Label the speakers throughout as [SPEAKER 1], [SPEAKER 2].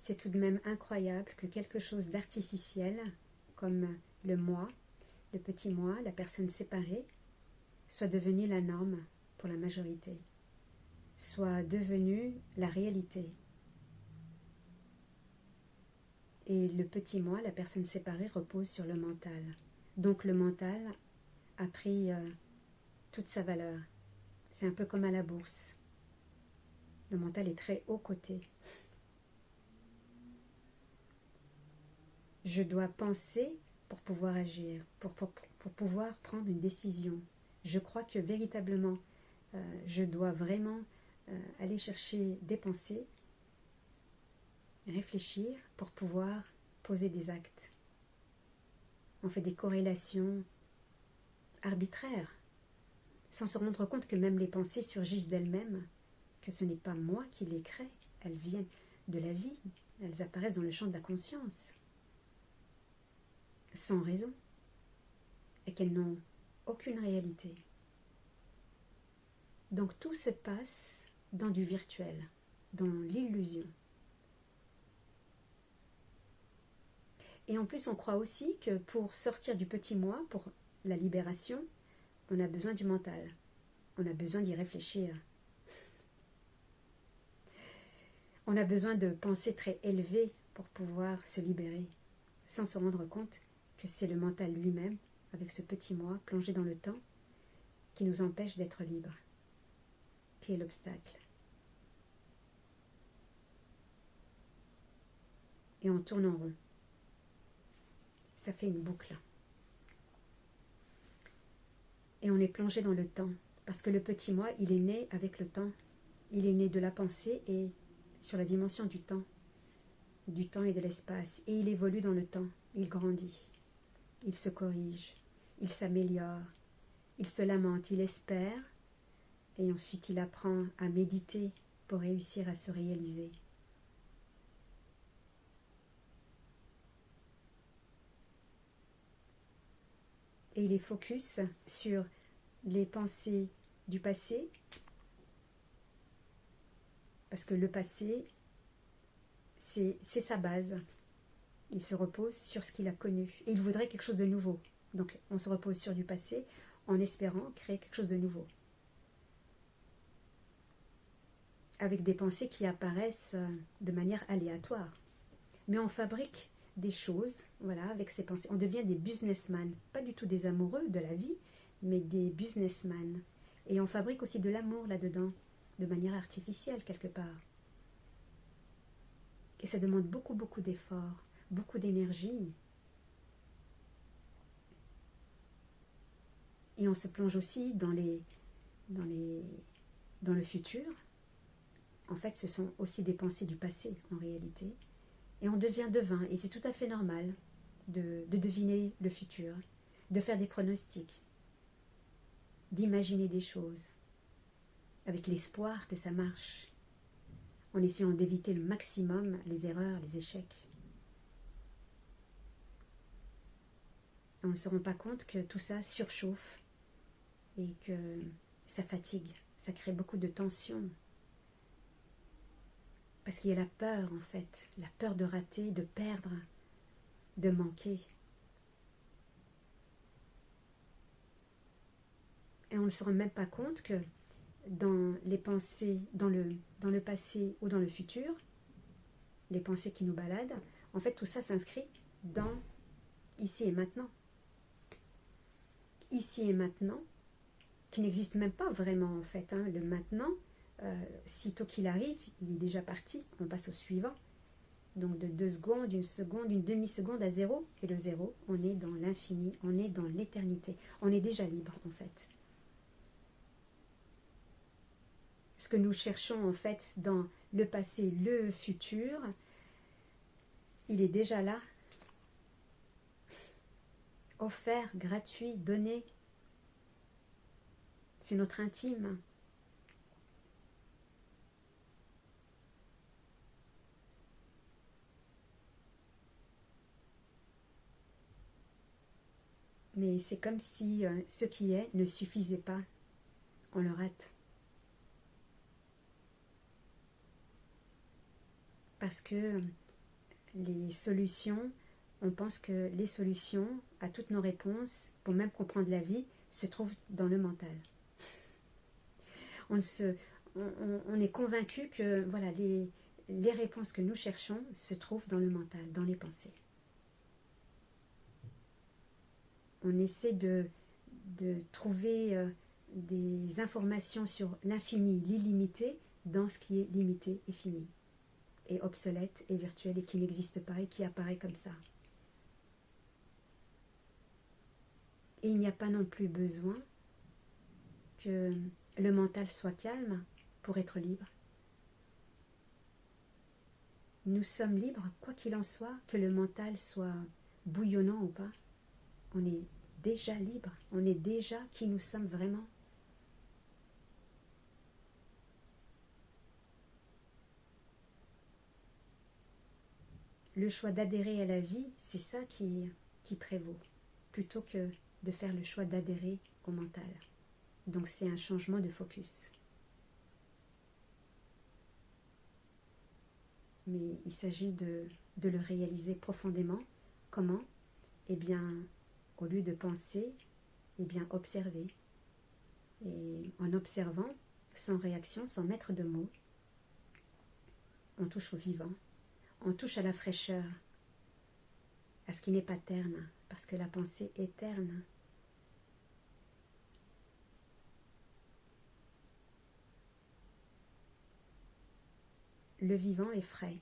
[SPEAKER 1] c'est tout de même incroyable que quelque chose d'artificiel, comme le moi, le petit moi, la personne séparée, soit devenu la norme pour la majorité, soit devenu la réalité. Et le petit moi, la personne séparée, repose sur le mental. Donc le mental a pris toute sa valeur. C'est un peu comme à la bourse. Le mental est très haut coté. Je dois penser pour pouvoir agir, pour pouvoir prendre une décision. Je crois que véritablement, je dois vraiment aller chercher des pensées, réfléchir pour pouvoir poser des actes. On fait des corrélations arbitraires, sans se rendre compte que même les pensées surgissent d'elles-mêmes, que ce n'est pas moi qui les crée, elles viennent de la vie, elles apparaissent dans le champ de la conscience, sans raison, et qu'elles n'ont aucune réalité. Donc tout se passe dans du virtuel, dans l'illusion. Et en plus, on croit aussi que pour sortir du petit moi, pour la libération, on a besoin du mental. On a besoin d'y réfléchir. On a besoin de pensées très élevées pour pouvoir se libérer, sans se rendre compte que c'est le mental lui-même, avec ce petit moi plongé dans le temps, qui nous empêche d'être libres, qui est l'obstacle. Et on tourne en rond. Ça fait une boucle. Et on est plongé dans le temps, parce que le petit moi, il est né avec le temps. Il est né de la pensée et sur la dimension du temps et de l'espace. Et il évolue dans le temps, il grandit, il se corrige, il s'améliore, il se lamente, il espère, et ensuite il apprend à méditer pour réussir à se réaliser. Et il est focus sur les pensées du passé, parce que le passé, c'est sa base. Il se repose sur ce qu'il a connu. Et il voudrait quelque chose de nouveau. Donc on se repose sur du passé en espérant créer quelque chose de nouveau. Avec des pensées qui apparaissent de manière aléatoire. Mais on fabrique des choses, voilà, avec ces pensées. On devient des businessmen, pas du tout des amoureux de la vie, mais des businessmen. Et on fabrique aussi de l'amour là-dedans, de manière artificielle quelque part. Et ça demande beaucoup, beaucoup d'efforts, beaucoup d'énergie. Et on se plonge aussi dans le futur. En fait, ce sont aussi des pensées du passé, en réalité. Et on devient devin, et c'est tout à fait normal de deviner le futur, de faire des pronostics, d'imaginer des choses, avec l'espoir que ça marche, en essayant d'éviter le maximum les erreurs, les échecs. Et on ne se rend pas compte que tout ça surchauffe et que ça fatigue, ça crée beaucoup de tension. Parce qu'il y a la peur en fait, la peur de rater, de perdre, de manquer. Et on ne se rend même pas compte que dans les pensées, dans le passé ou dans le futur, les pensées qui nous baladent, en fait tout ça s'inscrit dans ici et maintenant. Ici et maintenant, qui n'existe même pas vraiment en fait. Le maintenant, sitôt qu'il arrive, il est déjà parti, on passe au suivant. Donc de 2 secondes, 1 seconde, une demi-seconde à 0, et le 0, on est dans l'infini, on est dans l'éternité. On est déjà libre en fait. Ce que nous cherchons en fait dans le passé, le futur, il est déjà là, offert, gratuit, donné. C'est notre intime. Mais c'est comme si ce qui est ne suffisait pas. On le rate. Parce que les solutions, on pense que les solutions à toutes nos réponses, pour même comprendre la vie, se trouvent dans le mental. On est convaincu que voilà, les réponses que nous cherchons se trouvent dans le mental, dans les pensées. On essaie de trouver des informations sur l'infini, l'illimité, dans ce qui est limité et fini, et obsolète et virtuel, et qui n'existe pas et qui apparaît comme ça. Et il n'y a pas non plus besoin que le mental soit calme pour être libre. Nous sommes libres, quoi qu'il en soit, que le mental soit bouillonnant ou pas. On est déjà libre, on est déjà qui nous sommes vraiment. Le choix d'adhérer à la vie, c'est ça qui prévaut, plutôt que de faire le choix d'adhérer au mental. Donc c'est un changement de focus. Mais il s'agit de le réaliser profondément. Comment? Eh bien, au lieu de penser, eh bien observer. Et en observant, sans réaction, sans mettre de mots, on touche au vivant, on touche à la fraîcheur, à ce qui n'est pas terne, parce que la pensée est terne. Le vivant est frais,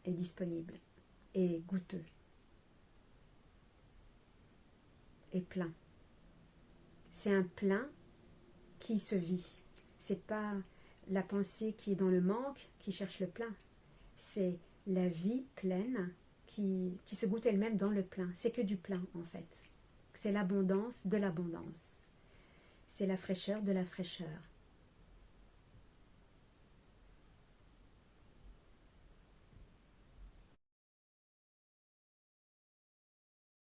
[SPEAKER 1] est disponible, est goûteux, est plein. C'est un plein qui se vit. C'est pas la pensée qui est dans le manque qui cherche le plein. C'est la vie pleine qui se goûte elle-même dans le plein. C'est que du plein en fait. C'est l'abondance de l'abondance. C'est la fraîcheur de la fraîcheur.